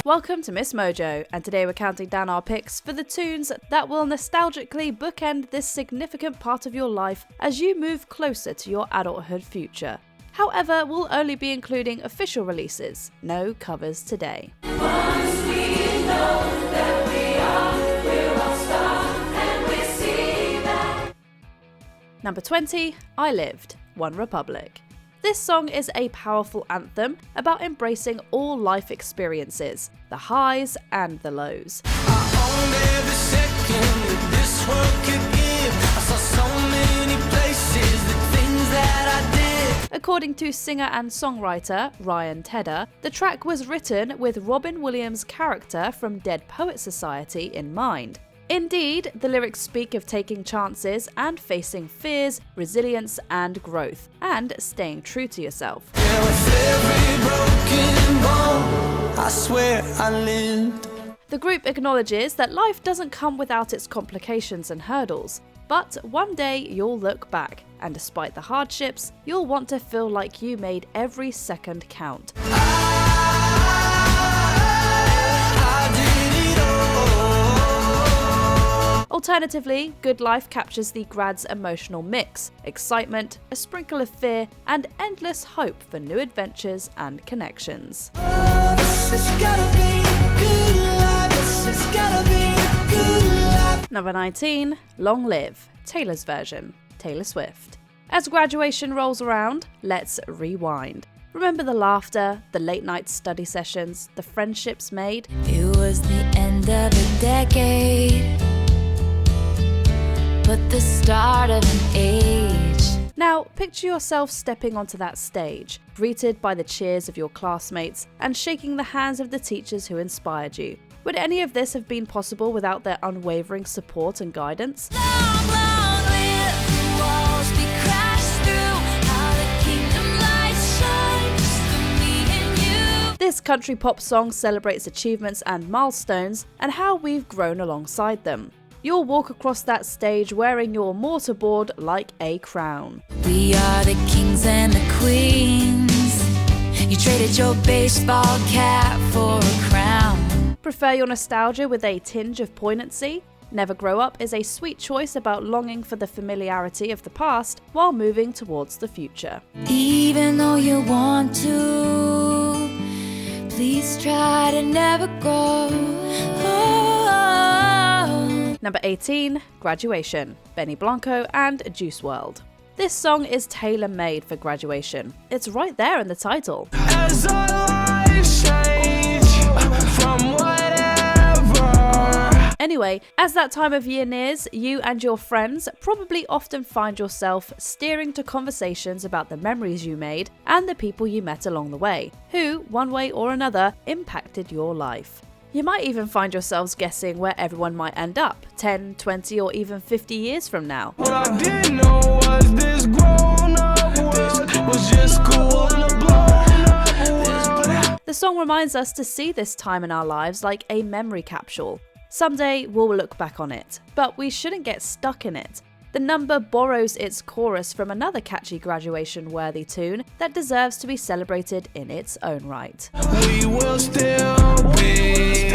Welcome to MsMojo, and today we're counting down our picks for the tunes that will nostalgically bookend this significant part of your life as you move closer to your adulthood future. However, we'll only be including official releases, no covers today. Once we know that we're all stars and we see that. Number 20, I Lived, One Republic. This song is a powerful anthem about embracing all life experiences, the highs and the lows. I owned every second that this world could give. I saw so many places, the things that I did. According to singer and songwriter Ryan Tedder, the track was written with Robin Williams' character from Dead Poets Society in mind. Indeed, the lyrics speak of taking chances and facing fears, resilience and growth, and staying true to yourself. Yeah, with every broken bone, I swear I lived. The group acknowledges that life doesn't come without its complications and hurdles, but one day you'll look back, and despite the hardships, you'll want to feel like you made every second count. Alternatively, Good Life captures the grad's emotional mix, excitement, a sprinkle of fear, and endless hope for new adventures and connections. Number 19, Long Live, Taylor's version, Taylor Swift. As graduation rolls around, let's rewind. Remember the laughter, the late night study sessions, the friendships made? It was the end of a decade, but the start of an age. Now, picture yourself stepping onto that stage, greeted by the cheers of your classmates and shaking the hands of the teachers who inspired you. Would any of this have been possible without their unwavering support and guidance? Long, long live the walls we crashed through, how the kingdom light shines for me and you. This country pop song celebrates achievements and milestones and how we've grown alongside them. You'll walk across that stage wearing your mortarboard like a crown. We are the kings and the queens. You traded your baseball cap for a crown. Prefer your nostalgia with a tinge of poignancy? Never Grow Up is a sweet choice about longing for the familiarity of the past while moving towards the future. Even though you want to, please try to never grow. Number 18, Graduation, Benny Blanco and Juice WRLD. This song is tailor-made for graduation. It's right there in the title. As our lives change from whatever. Anyway, as that time of year nears, you and your friends probably often find yourself steering to conversations about the memories you made and the people you met along the way, who, one way or another, impacted your life. You might even find yourselves guessing where everyone might end up 10, 20 or even 50 years from now. What I didn't know was this grown-up world was just cool and a blown-up world. The song reminds us to see this time in our lives like a memory capsule. Someday we'll look back on it, but we shouldn't get stuck in it. The number borrows its chorus from another catchy graduation-worthy tune that deserves to be celebrated in its own right. We will still be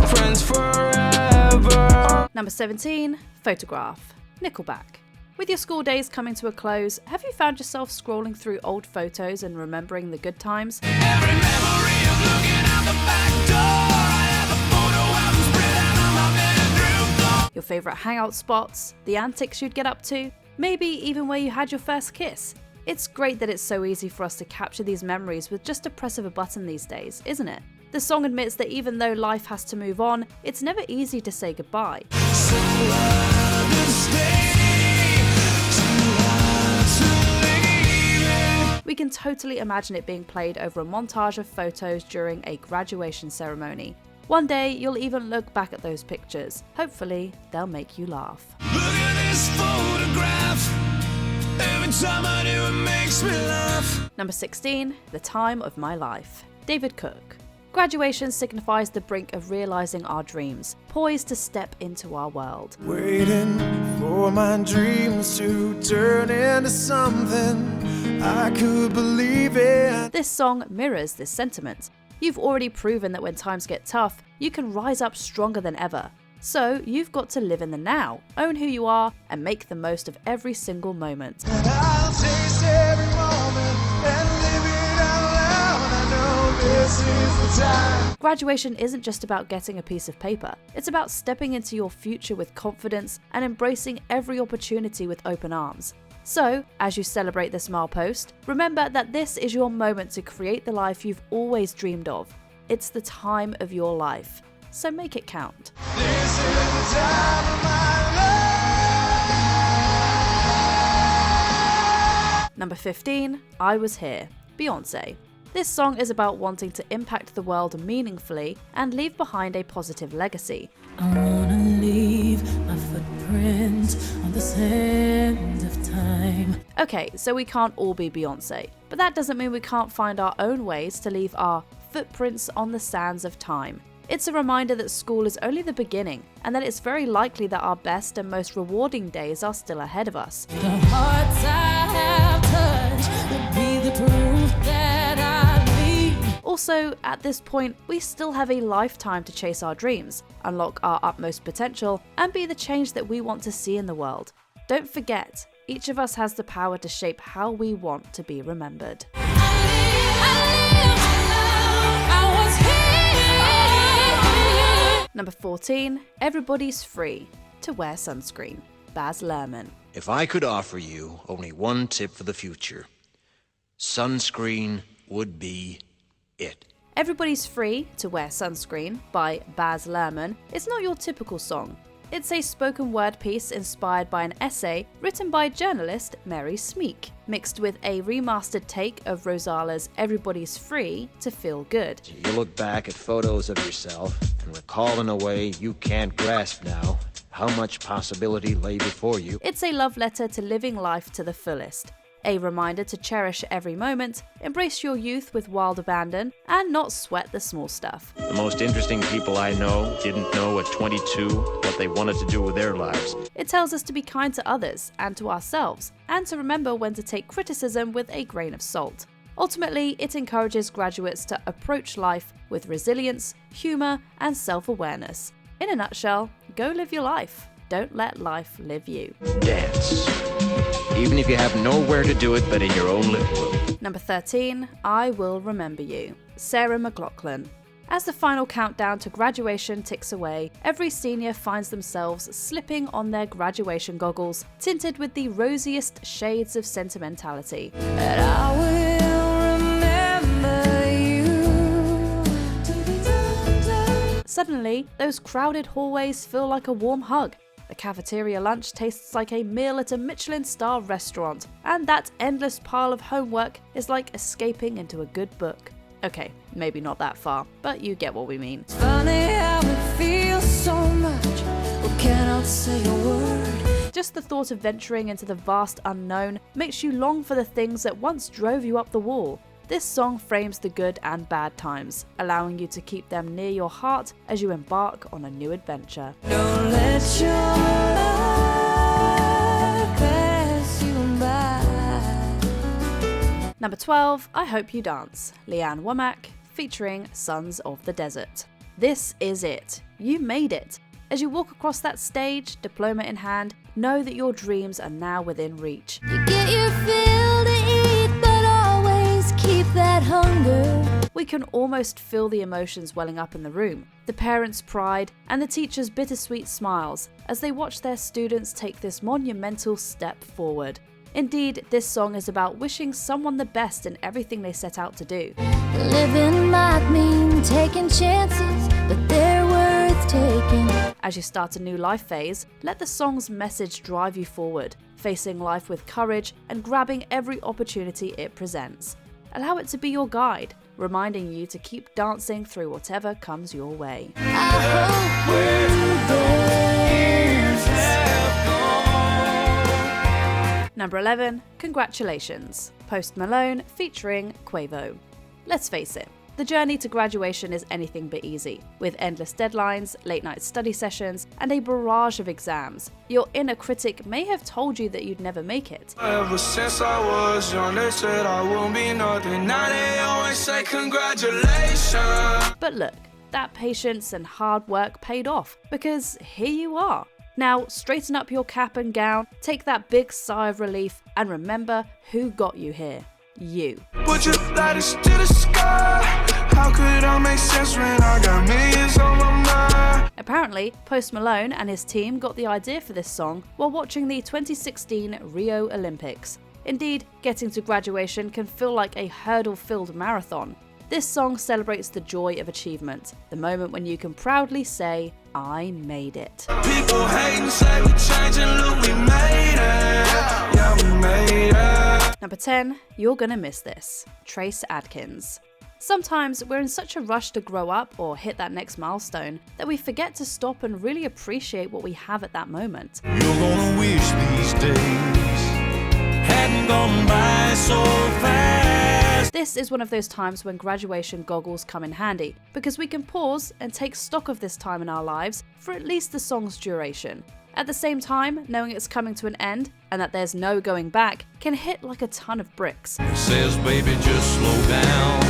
friends forever. Number 17, Photograph, Nickelback. With your school days coming to a close, have you found yourself scrolling through old photos and remembering the good times? Every memory of looking out the back door. I have a photo album spread out on my bedroom floor. Your favourite hangout spots, the antics you'd get up to, maybe even where you had your first kiss. It's great that it's so easy for us to capture these memories with just a press of a button these days, isn't it? The song admits that even though life has to move on, it's never easy to say goodbye. So We can totally imagine it being played over a montage of photos during a graduation ceremony. One day, you'll even look back at those pictures. Hopefully, they'll make you laugh. look at this photograph. Every time I do, it makes me laugh. Number 16, The Time of My Life, David Cook. Graduation signifies the brink of realising our dreams, poised to step into our world. Waiting for my dreams to turn into something I could believe in. This song mirrors this sentiment. You've already proven that when times get tough, you can rise up stronger than ever. So you've got to live in the now, own who you are, and make the most of every single moment. I'll taste every moment and live it out loud. I know this is the time. Graduation isn't just about getting a piece of paper. It's about stepping into your future with confidence and embracing every opportunity with open arms. So, as you celebrate this milepost, remember that this is your moment to create the life you've always dreamed of. It's the time of your life. So make it count. This is the time of my life. Number 15, I Was Here, Beyonce. This song is about wanting to impact the world meaningfully and leave behind a positive legacy. I wanna leave my footprint on the sand of time. Okay, so we can't all be Beyonce, but that doesn't mean we can't find our own ways to leave our footprints on the sands of time. It's a reminder that school is only the beginning, and that it's very likely that our best and most rewarding days are still ahead of us. The hearts I have touched will be the proof that I leave. Also, at this point, we still have a lifetime to chase our dreams, unlock our utmost potential, and be the change that we want to see in the world. Don't forget, each of us has the power to shape how we want to be remembered. Number 14, Everybody's Free to Wear Sunscreen, Baz Luhrmann. If I could offer you only one tip for the future, sunscreen would be it. Everybody's Free to Wear Sunscreen by Baz Luhrmann is not your typical song. It's a spoken word piece inspired by an essay written by journalist Mary Smeek, mixed with a remastered take of Rosala's Everybody's Free to Feel Good. You look back at photos of yourself and recall in a way you can't grasp now how much possibility lay before you. It's a love letter to living life to the fullest. A reminder to cherish every moment, embrace your youth with wild abandon, and not sweat the small stuff. The most interesting people I know didn't know at 22 what they wanted to do with their lives. It tells us to be kind to others and to ourselves, and to remember when to take criticism with a grain of salt. Ultimately, it encourages graduates to approach life with resilience, humor, and self-awareness. In a nutshell, go live your life. Don't let life live you. Dance. Even if you have nowhere to do it but in your own living room. Number 13, I Will Remember You, Sarah McLachlan. As the final countdown to graduation ticks away, every senior finds themselves slipping on their graduation goggles, tinted with the rosiest shades of sentimentality. And I will remember you. Suddenly, those crowded hallways feel like a warm hug. The cafeteria lunch tastes like a meal at a Michelin-star restaurant, and that endless pile of homework is like escaping into a good book. Okay, maybe not that far, but you get what we mean. Funny how it feels so much, but cannot say a word. Just the thought of venturing into the vast unknown makes you long for the things that once drove you up the wall. This song frames the good and bad times, allowing you to keep them near your heart as you embark on a new adventure. Don't let your life pass you by. Number 12, I Hope You Dance, Leanne Womack, featuring Sons of the Desert. This is it. You made it. As you walk across that stage, diploma in hand, know that your dreams are now within reach. You get your fill to eat, but always keep that hunger. We can almost feel the emotions welling up in the room, the parents' pride and the teachers' bittersweet smiles as they watch their students take this monumental step forward. Indeed, this song is about wishing someone the best in everything they set out to do. Living might mean taking chances, but they're worth taking. As you start a new life phase, let the song's message drive you forward, facing life with courage and grabbing every opportunity it presents. Allow it to be your guide, reminding you to keep dancing through whatever comes your way. I hope Number 11, Congratulations, Post Malone featuring Quavo. Let's face it, the journey to graduation is anything but easy. With endless deadlines, late-night study sessions, and a barrage of exams, your inner critic may have told you that you'd never make it. Ever since I was young, they said I won't be nothing. Now they always might say congratulations. But look, that patience and hard work paid off, because here you are. Now straighten up your cap and gown, take that big sigh of relief, and remember who got you here. You. Put your lighters to the sky. How could I make sense when I got millions on my mind? Apparently, Post Malone and his team got the idea for this song while watching the 2016 Rio Olympics. Indeed, getting to graduation can feel like a hurdle-filled marathon. This song celebrates the joy of achievement, the moment when you can proudly say, I made it. People hate and say we changing, look, we made it. Yeah, we made it. Number 10, you're gonna miss this. Trace Atkins. Sometimes we're in such a rush to grow up or hit that next milestone that we forget to stop and really appreciate what we have at that moment. You're gonna wish these days hadn't gone by so fast. This is one of those times when graduation goggles come in handy, because we can pause and take stock of this time in our lives for at least the song's duration. At the same time, knowing it's coming to an end and that there's no going back can hit like a ton of bricks. It says, baby, just slow down,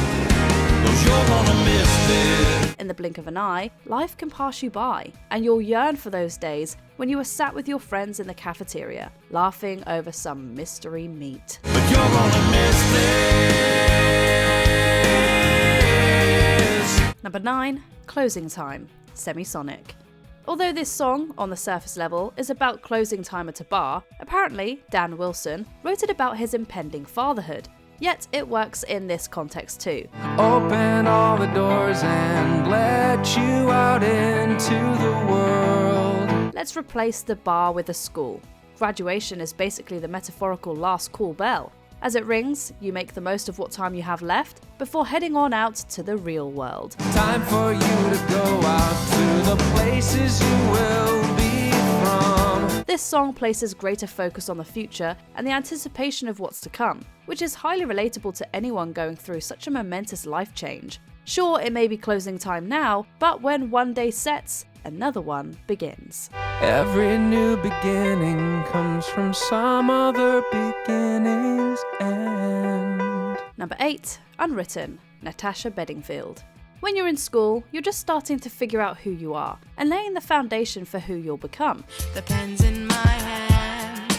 'cause you're gonna miss this. In the blink of an eye, life can pass you by, and you'll yearn for those days when you were sat with your friends in the cafeteria, laughing over some mystery meat. But you're gonna miss this. Number 9, closing time, Semisonic. Although this song, on the surface level, is about closing time at a bar, apparently Dan Wilson wrote it about his impending fatherhood. Yet it works in this context too. Open all the doors and let you out into the world. Let's replace the bar with a school. Graduation is basically the metaphorical last call bell. As it rings, you make the most of what time you have left before heading on out to the real world. Time for you to go out to the places you will be from. This song places greater focus on the future and the anticipation of what's to come, which is highly relatable to anyone going through such a momentous life change. Sure, it may be closing time now, but when one day sets, another one begins. Every new beginning comes from some other beginning's end. Number 8, Unwritten, Natasha Bedingfield. When you're in school, you're just starting to figure out who you are and laying the foundation for who you'll become. The pen's in my hand,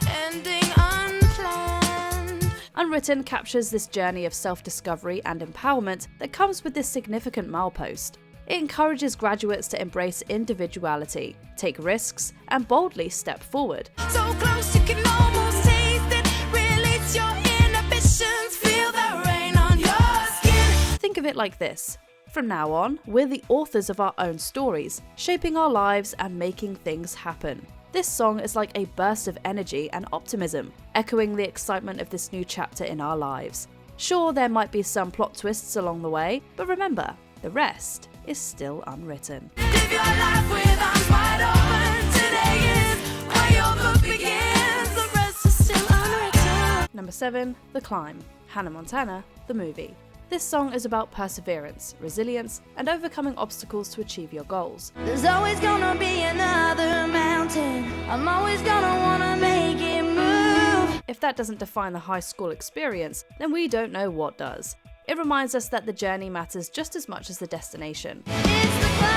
ending unplanned. Unwritten captures this journey of self-discovery and empowerment that comes with this significant milepost. It encourages graduates to embrace individuality, take risks, and boldly step forward. So close you can almost taste it. Release your inhibitions, feel the rain on your skin. Think of it like this. From now on, we're the authors of our own stories, shaping our lives and making things happen. This song is like a burst of energy and optimism, echoing the excitement of this new chapter in our lives. Sure, there might be some plot twists along the way, but remember, the rest is still unwritten. Live your life with arms wide open. Today is where your book begins. The rest is still unwritten. Number 7, The Climb, Hannah Montana, the movie. This song is about perseverance, resilience, and overcoming obstacles to achieve your goals. There's always gonna be another mountain. I'm always gonna wanna make it move. If that doesn't define the high school experience, then we don't know what does. It reminds us that the journey matters just as much as the destination. It's the climb.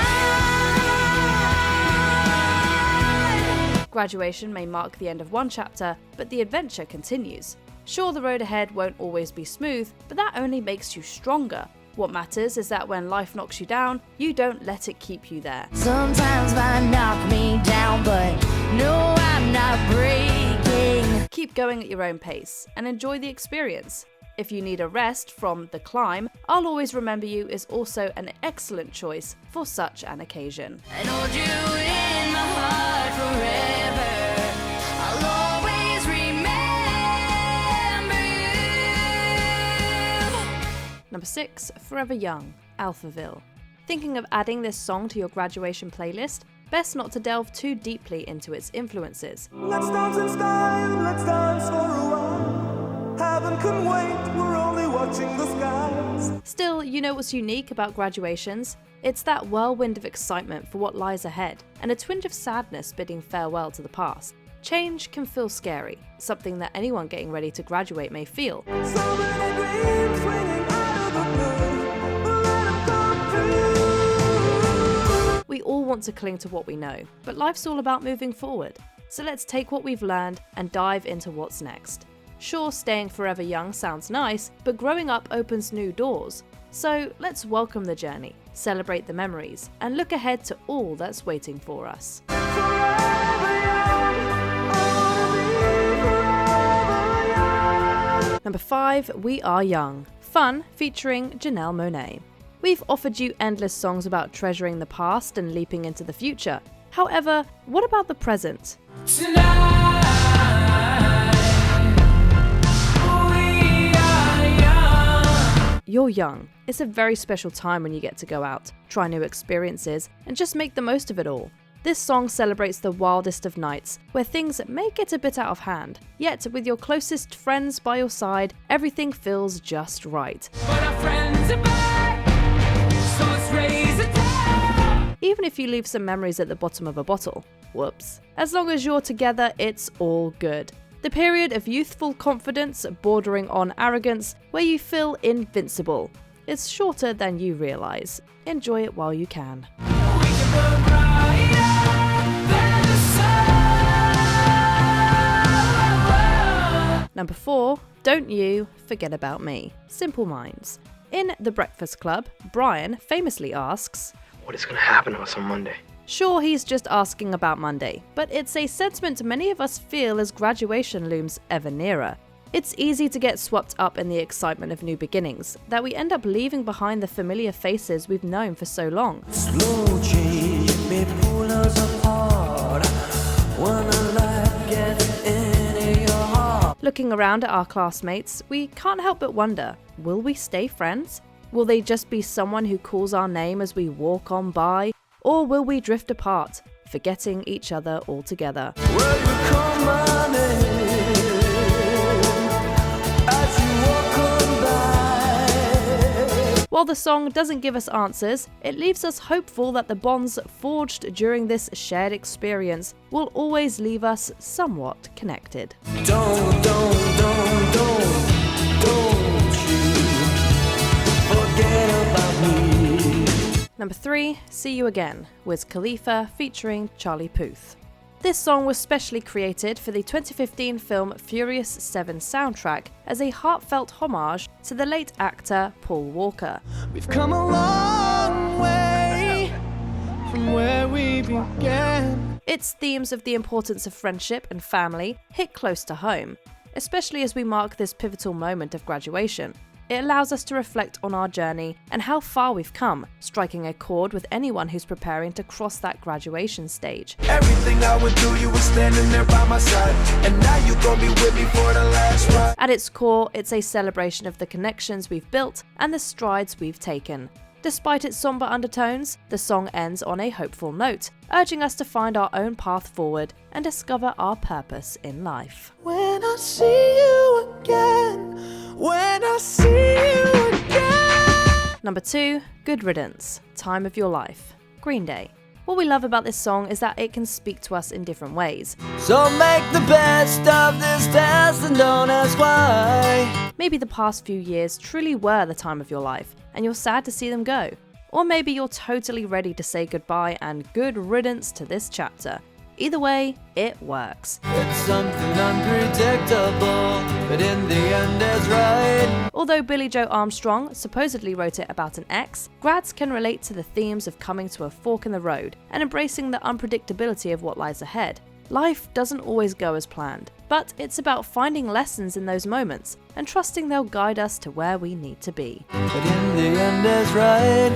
Graduation may mark the end of one chapter, but the adventure continues. Sure, the road ahead won't always be smooth, but that only makes you stronger. What matters is that when life knocks you down, you don't let it keep you there. Sometimes might knock me down, but no, I'm not breaking. Keep going at your own pace and enjoy the experience. If you need a rest from The Climb, I'll Always Remember You is also an excellent choice for such an occasion. And hold you in my heart forever. I'll always remember you. Number 6, Forever Young, Alphaville. Thinking of adding this song to your graduation playlist? Best not to delve too deeply into its influences. Let's dance in style, let's dance for a while. Heaven can wait, we're only watching the skies. Still, you know what's unique about graduations? It's that whirlwind of excitement for what lies ahead, and a twinge of sadness bidding farewell to the past. Change can feel scary, something that anyone getting ready to graduate may feel. So many dreams swinging out of want to cling to what we know, but life's all about moving forward. So let's take what we've learned and dive into what's next. Sure, staying forever young sounds nice, but growing up opens new doors. So let's welcome the journey, celebrate the memories, and look ahead to all that's waiting for us. Number 5, We Are Young. Fun, featuring Janelle Monáe. We've offered you endless songs about treasuring the past and leaping into the future. However, what about the present? You're young. It's a very special time when you get to go out, try new experiences, and just make the most of it all. This song celebrates the wildest of nights, where things may get a bit out of hand, yet with your closest friends by your side, everything feels just right. But our friends are back, so let's raise a toast. Even if you leave some memories at the bottom of a bottle. Whoops. As long as you're together, it's all good. The period of youthful confidence bordering on arrogance, where you feel invincible. It's shorter than you realise. Enjoy it while you can. We can burn brighter than the sun. Number 4, Don't You Forget About Me. Simple Minds. In The Breakfast Club, Brian famously asks, What is going to happen to us on Monday? Sure, he's just asking about Monday, but it's a sentiment many of us feel as graduation looms ever nearer. It's easy to get swept up in the excitement of new beginnings, that we end up leaving behind the familiar faces we've known for so long. Slow change may pull us apart when a life gets into your heart. Looking around at our classmates, we can't help but wonder, will we stay friends? Will they just be someone who calls our name as we walk on by? Or will we drift apart, forgetting each other altogether? Well, you call my name as you walk on by. While the song doesn't give us answers, it leaves us hopeful that the bonds forged during this shared experience will always leave us somewhat connected. Don't you forget about me. Number 3, See You Again, Wiz Khalifa featuring Charlie Puth. This song was specially created for the 2015 film Furious 7 soundtrack as a heartfelt homage to the late actor Paul Walker. We've come a long way from where we began. Its themes of the importance of friendship and family hit close to home, especially as we mark this pivotal moment of graduation. It allows us to reflect on our journey and how far we've come, striking a chord with anyone who's preparing to cross that graduation stage. Everything I would do, you were standing there by my side, and now you gon' be with me for the last ride. At its core, it's a celebration of the connections we've built and the strides we've taken. Despite its somber undertones, the song ends on a hopeful note, urging us to find our own path forward and discover our purpose in life. When I see you again, when I see you again. Number 2, Good Riddance, Time of Your Life, Green Day. What we love about this song is that it can speak to us in different ways. So make the best of this test and don't ask why. Maybe the past few years truly were the time of your life, and you're sad to see them go. Or maybe you're totally ready to say goodbye and good riddance to this chapter. Either way, it works. It's something unpredictable, but in the end it's right. Although Billie Joe Armstrong supposedly wrote it about an ex, grads can relate to the themes of coming to a fork in the road and embracing the unpredictability of what lies ahead. Life doesn't always go as planned, but it's about finding lessons in those moments and trusting they'll guide us to where we need to be. But in the end it's right.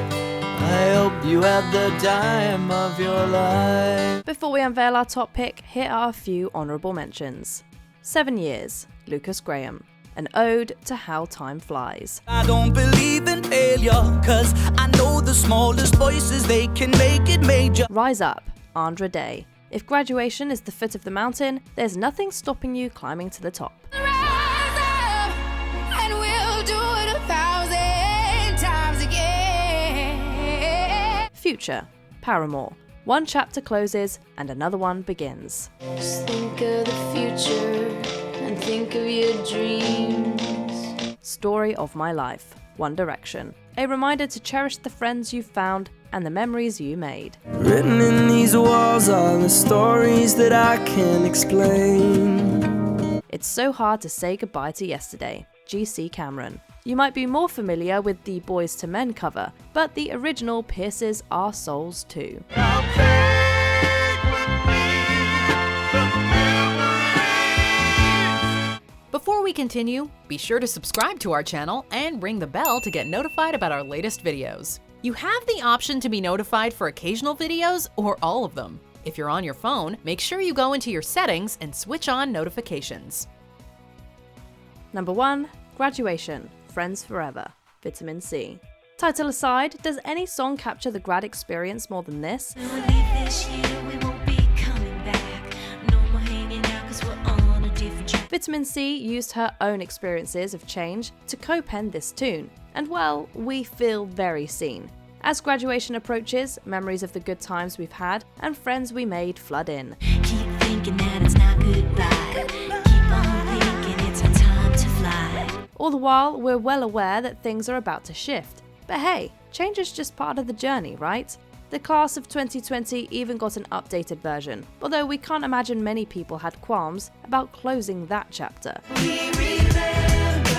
I hope you had the time of your life. Before we unveil our top pick, here are a few honourable mentions. 7 Years, Lucas Graham, an ode to how time flies. I don't believe in failure, cause I know the smallest voices, they can make it major. Rise Up, Andra Day. If graduation is the foot of the mountain, there's nothing stopping you climbing to the top. Rise up, and we'll do it 1,000 times again. Future, Paramore. One chapter closes and another one begins. Just think of the future and think of your dreams. Story of My Life, One Direction. A reminder to cherish the friends you've found, and the memories you made. Written in these walls are the stories that I can't explain. It's so hard to say goodbye to yesterday. G.C. Cameron. You might be more familiar with the Boys to Men cover, but the original pierces our souls too. Before we continue, be sure to subscribe to our channel and ring the bell to get notified about our latest videos. You have the option to be notified for occasional videos or all of them. If you're on your phone, make sure you go into your settings and switch on notifications. Number 1. Graduation. Friends Forever. Vitamin C. Title aside, does any song capture the grad experience more than this? Vitamin C used her own experiences of change to co-pen this tune, and well, we feel very seen. As graduation approaches, memories of the good times we've had and friends we made flood in. Keep thinking that it's not goodbye. Keep on thinking it's our time to fly. All the while, we're well aware that things are about to shift. But hey, change is just part of the journey, right? The class of 2020 even got an updated version, although we can't imagine many people had qualms about closing that chapter. We remember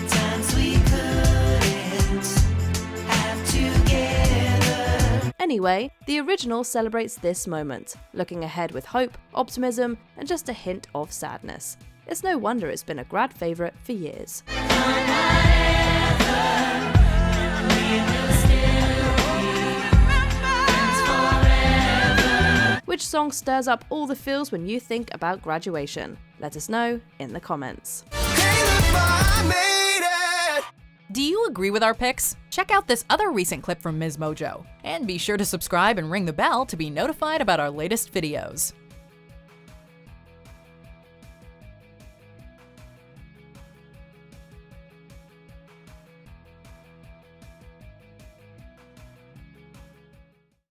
times we couldn't have together. Anyway, the original celebrates this moment, looking ahead with hope, optimism, and just a hint of sadness. It's no wonder it's been a grad favourite for years. Which song stirs up all the feels when you think about graduation? Let us know in the comments. Do you agree with our picks? Check out this other recent clip from MsMojo, and be sure to subscribe and ring the bell to be notified about our latest videos.